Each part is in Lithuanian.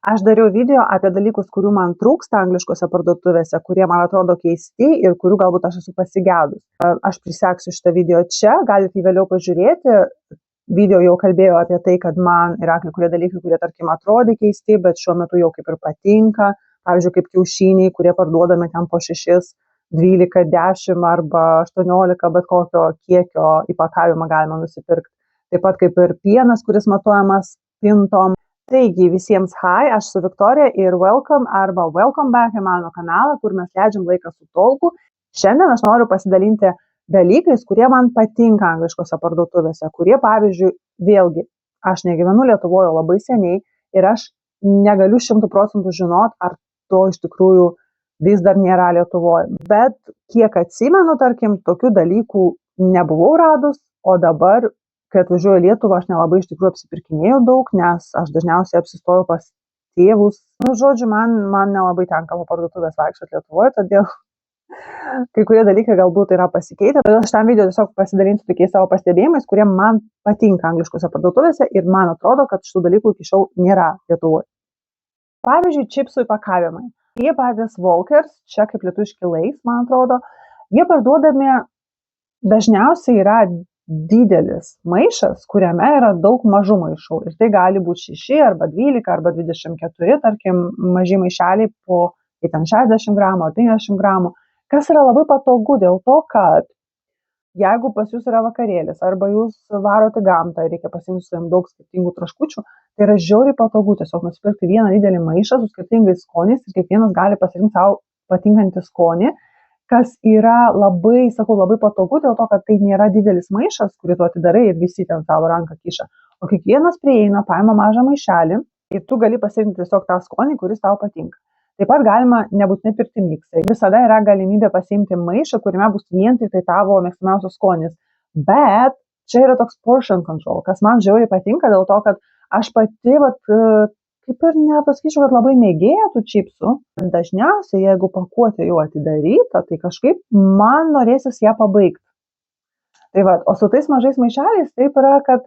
Aš dariau video apie dalykus, kurių man trūksta angliškose parduotuvėse, kurie man atrodo keisti ir kurių galbūt aš esu pasigedus. Aš priseksiu šitą video čia, galite jį vėliau pažiūrėti. Video jau kalbėjau apie tai, kad man yra kai kurie dalykai, kurie tarkim atrodė keisti, bet šiuo metu jau kaip ir patinka. Pavyzdžiui, kaip kiaušiniai, kurie parduodami ten po 6, 12, 10 arba 18, bet kokio kiekio įpakavimą galima nusipirkti. Taip pat kaip ir pienas, kuris matuojamas pintom. Taigi visiems hi, aš su Viktorija ir welcome back į mano kanalą, kur mes leidžiam laiką su Talku. Šiandien aš noriu pasidalinti dalykais, kurie man patinka angliškose parduotuvėse, kurie, pavyzdžiui, vėlgi, aš negyvenu Lietuvoje labai seniai ir aš negaliu 100% žinot, ar to iš tikrųjų vis dar nėra Lietuvoje. Bet kiek atsimenu, tarkim, tokių dalykų nebuvau radus, o dabar, kai atvažiuoju į Lietuvą, aš nelabai iš tikrųjų apsipirkinėjau daug, nes aš dažniausiai apsistoju pas tėvus. Žodžiu, man nelabai tenka po parduotuvės vaikščioti Lietuvoje, todėl kai kurie dalykai galbūt yra pasikeitę. Todėl šitam video tiesiog pasidalinsiu tokiais savo pastebėjimais, kurie man patinka angliškose parduotuvėse ir man atrodo, kad šitų dalykų iki šiol nėra Lietuvoje. Pavyzdžiui, čipsų įpakavimai. Jie patys Walkers, čia kaip lietuviški Lays, man atrodo, jie parduodami dažniausiai yra didelis maišas, kuriame yra daug mažų maišų. Ir tai gali būti 6 arba 12 arba 24, tarkim, maži maišeliai po 60 gramų ar 50 gramų, kas yra labai patogu dėl to, kad jeigu pas jūs yra vakarėlis arba jūs varote gamtą ir reikia pasiimti su jums daug skirtingų traškučių, tai yra žiauriai patogu tiesiog nusipirkti vieną didelį maišą su skirtingais skoniais ir kiekvienas gali pasirinkti savo patinkantį skonį, kas yra labai, labai patogu dėl to, kad tai nėra didelis maišas, kurį tu atidarai ir visi ten savo ranką kiša, o kiekvienas prieina, paima mažą maišelį ir tu gali pasirinkti tiesiog tą skonį, kuris tau patinka. Taip pat galima nebūtinai pirkti miksai. Visada yra galimybė pasiimti maišą, kuriame bus vien tik tai tavo mėgstamiausias skonis. Bet čia yra toks portion control, kas man žiauriai patinka dėl to, kad aš pati, kaip ir nepasakyčiau, kad labai mėgėja tų čipsų. Dažniausiai, jeigu pakuotė jau atidaryta, tai kažkaip man norėsis ją pabaigti. Tai o su tais mažais maišeliais taip yra, kad,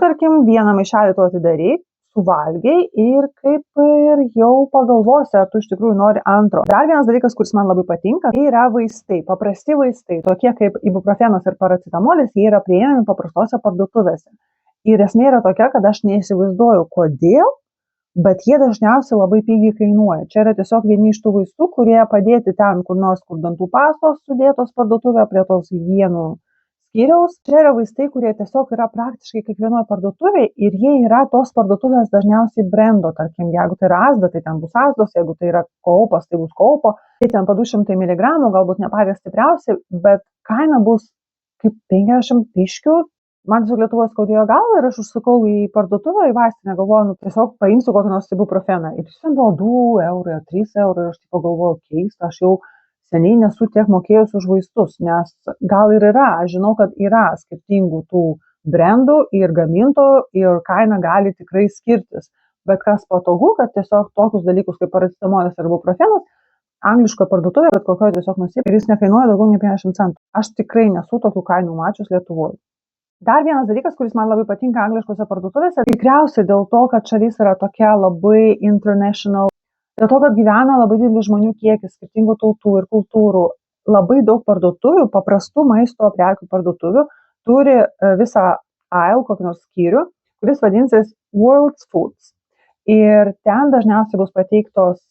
tarkim, vieną maišelį tu atidarai, suvalgiai ir kaip ir jau pagalvosi, ar tu iš tikrųjų nori antro. Dar vienas dalykas, kuris man labai patinka, tai yra vaistai, paprasti vaistai, tokie kaip ibuprofenas ir paracetamolis, jie yra prieinami paprastose parduotuvėse. Ir esmė yra tokia, kad aš neįsivaizduoju, kodėl, bet jie dažniausiai labai pigiai kainuoja. Čia yra tiesiog vieni iš tų vaistų, kurie padėti ten, kur nors, kur dantų pastos sudėtos parduotuvėje prie tos higienų skyriaus. Čia yra vaistai, kurie tiesiog yra praktiškai kiekvienoje parduotuvėje ir jie yra tos parduotuvės dažniausiai brendo. Tarkim, jeigu tai yra Asda, tai ten bus Asdos, jeigu tai yra Koupas, tai bus Koupo. Tai ten po 200 mg, galbūt ne patys stipriausi, bet kaina bus kaip 50 piškių. Man tiesiog Lietuvoje skaudėjo galvą ir aš užsukau į parduotuvę, į vaistinę, galvoju, tiesiog paimsiu kokį nors ibuprofeną. Ir jis ten buvo 2 eurai, 3 eurai ir aš taip pagalvoju, keista, aš jau seniai nesu tiek mokėjus už vaistus, nes gal ir yra, aš žinau, kad yra skirtingų tų brandų ir gamintojų ir kaina gali tikrai skirtis. Bet kas patogu, kad tiesiog tokius dalykus kaip paracetamolis ar ibuprofenas, angliškoje parduotuvėje, bet kokioje tiesiog nusipirkti ir jis nekainuoja daugiau nei 50 centų. Aš tikrai nesu tokių kainų mačius Lietuvoje. Dar vienas dalykas, kuris man labai patinka angliškose parduotuvėse, tikriausiai dėl to, kad šalis yra tokia labai international. Dėl to, kad gyvena labai didelis žmonių kiekis, skirtingų tautų ir kultūrų, labai daug parduotuvių, paprastų maisto prekių parduotuvių, turi visą aisle, kokį nors skyrių, kuris vadinsis World's Foods. Ir ten dažniausiai bus pateiktos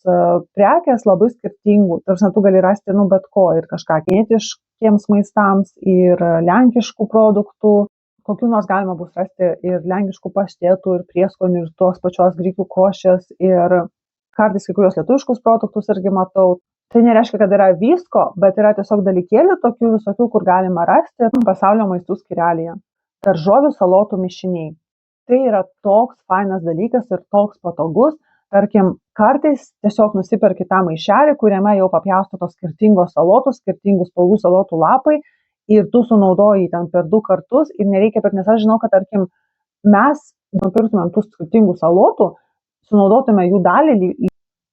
prekės labai skirtingų. Tarsi tu gali rasti bet ko ir kažką kinietiškiems maistams ir lenkiškų produktų, kokių nors galima bus rasti ir lenkiškų paštėtų ir prieskonių ir tos pačios grikių košės ir kartais kai kurios lietuviškus produktus irgi matau. Tai nereiškia, kad yra visko, bet yra tiesiog dalykėlių tokių visokių, kur galima rasti pasaulio maistų skyrelyje. Daržovių salotų mišiniai. Tai yra toks fainas dalykas ir toks patogus. Tarkim, kartais tiesiog nusiperki tą maišelį, kuriame jau papjaustytos skirtingos salotos, skirtingų spalvų salotų lapai ir tu sunaudoji ten per 2 kartus ir nereikia pirkti, nes aš žinau, kad tarkim, mes nupirktumėm tų skirtingų salotų, sunaudotume jų dalį,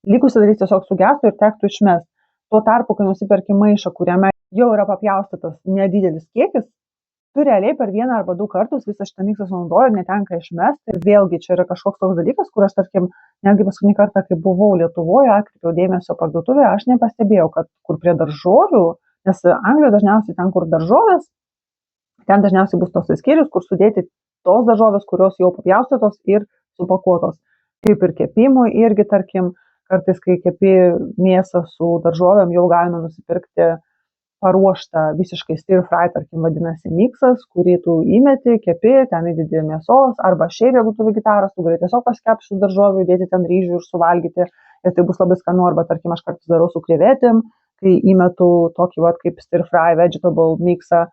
likusi dalis tiesiog sugestų ir tektų išmesti. Tuo tarpu, kai nusiperki maišą, kuriame jau yra papjaustytas nedidelis kiekis, tu realiai per 1 arba 2 kartus visą šitą miksą sunaudoji ir netenka išmesti. Ir vėlgi čia yra kažkoks toks dalykas, kur aš, tarkim, Netgi paskutinį kartą, kai buvau Lietuvoje, atkreipiau dėmesio parduotuvėje, aš nepastebėjau, kad kur prie daržovių, nes Anglijoje dažniausiai ten, kur daržovės, ten dažniausiai bus tos skyrius, kur sudėti tos daržovės, kurios jau papjaustytos ir supakuotos. Kaip ir kepimui irgi, tarkim, kartais, kai kepi mėsą su daržovėm, jau galima nusipirkti paruoštą visiškai stir fry, tarkim, vadinasi miksas, kurį tu įmeti, kepi, ten įdedi mėsos, arba šiaip, jeigu tu vegetaras, tu gali tiesiog paskepti su daržovių, dėti ten ryžių ir suvalgyti, ir tai bus labai skanu, arba, tarkim, aš kartais darau su krevetėm, kai įmetu tokį, kaip stir fry vegetable miksą,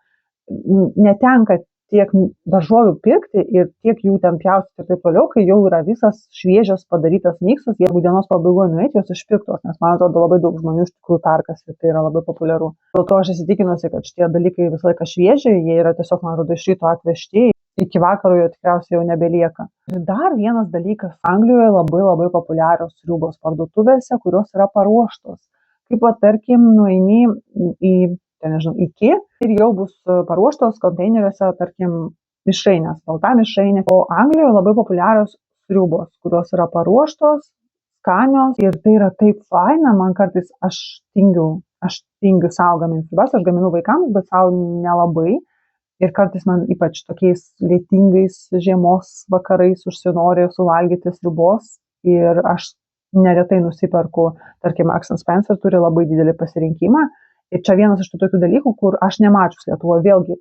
netenka tiek daržovių pirkti ir tiek jų ten pjaustyti ir taip toliau, kai jau yra visas šviežias padarytas miksas, jeigu dienos pabaigoje nueiti, jos išpirktos, nes man atrodo labai daug žmonių iš tikrųjų perkasi ir tai yra labai populiaru. Dėl to aš įsitikinusi, kad šitie dalykai visą laiką šviežiai, jie yra tiesiog, man atrodo, iš ryto atvežti, iki vakaro jo tikriausiai jau nebelieka. Ir dar vienas dalykas, Anglijoje labai populiarios sriubos parduotuvėse, kurios yra paruoštos. Kaip, tarkim, nueini į iki ir jau bus paruoštos konteineriuose, tarkim, mišrainės, balta mišrainė. O Anglijoje labai populiarios sriubos, kurios yra paruoštos, skanios ir tai yra taip faina, man kartais aš tingiu savo gaminti sriubas, aš gaminu vaikams, bet savo nelabai. Ir kartais man ypač tokiais lietingais žiemos vakarais užsinori suvalgyti sriubos ir aš neretai nusiperku, tarkim, Marks & Spencer turi labai didelį pasirinkimą. Ir čia vienas iš tų tokių dalykų, kur aš nemačius Lietuvoje. Vėlgi,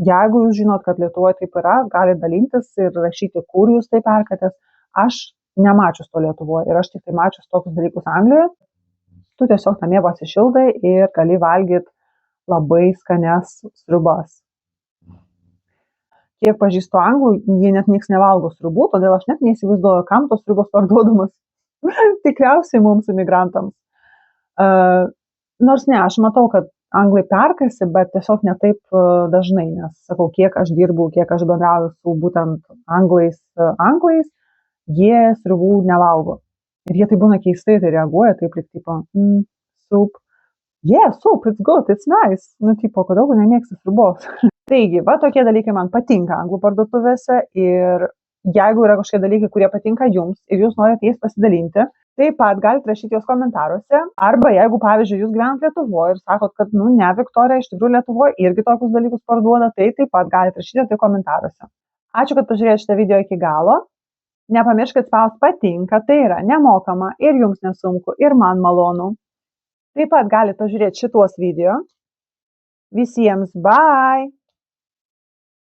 jeigu jūs žinot, kad Lietuvoje taip yra, galite dalintis ir rašyti, kur jūs tai perkatės. Aš nemačius to Lietuvoje ir aš tik tai mačius tokius dalykus Anglijoje. Tu tiesiog namie pasišildai ir gali valgyti labai skanias sriubas. Kiek pažįstu anglų, jie net nieks nevalgo sriubų, todėl aš net neįsivaizduoju, kam tos sriubos parduodamas. Tikriausiai mums imigrantams. Nors ne, aš matau, kad anglai perkasi, bet tiesiog ne taip dažnai, nes, sakau, kiek aš dirbu, kiek aš bendrauju su būtent anglais, jie sriubų nevalgo. Ir jie tai būna keistai, tai reaguoja, taip lyg tipo, soup. Yeah, soup, it's good, it's nice. Nu, tipo, kodėl tu nemėgsti sriubos? Taigi, tokie dalykai man patinka anglų parduotuvėse ir jeigu yra kažkokie dalykai, kurie patinka jums ir jūs norite jais pasidalinti, taip pat galite rašyti jos komentaruose, arba jeigu, pavyzdžiui, jūs gyvenat Lietuvoje ir sakot, kad, ne, Viktorija, iš tikrųjų Lietuvoje irgi tokius dalykus parduoda, tai taip pat galite rašyti tai komentaruose. Ačiū, kad pažiūrėjote šitą video iki galo. Nepamirškit spausti patinka, tai yra nemokama ir jums nesunku, ir man malonu. Taip pat galite pažiūrėti šitos video. Visiems bye!